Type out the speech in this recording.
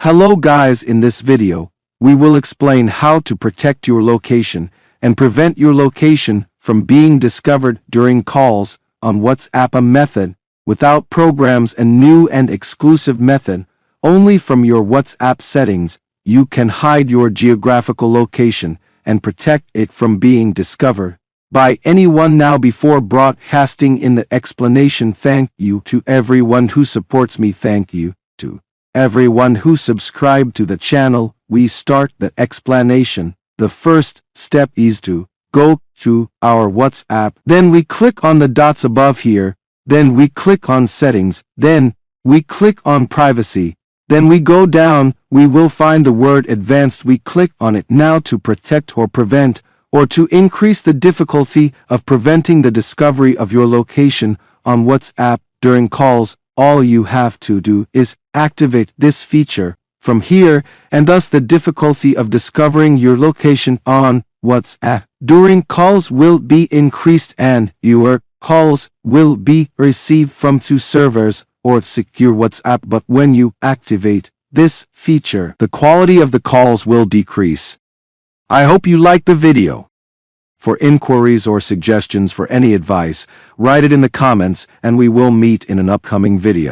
Hello guys, in this video, we will explain how to protect your location and prevent your location from being discovered during calls on WhatsApp. A method without programs, and new and exclusive method only from your WhatsApp settings. You can hide your geographical location and protect it from being discovered by anyone. Now, before broadcasting in the explanation, thank you to everyone who supports me. Thank you to everyone who subscribed to the channel. We start the explanation. The first step is to go to our WhatsApp. Then we click on the dots above here. Then we click on settings. Then we click on privacy. Then we go down. We will find the word advanced. We click on it. Now, to protect or prevent or to increase the difficulty of preventing the discovery of your location on WhatsApp during calls, all you have to do is activate this feature from here, and thus the difficulty of discovering your location on WhatsApp during calls will be increased, and your calls will be received from two servers or secure WhatsApp. But when you activate this feature, the quality of the calls will decrease. I hope you like the video. For inquiries or suggestions for any advice, write it in the comments and we will meet in an upcoming video.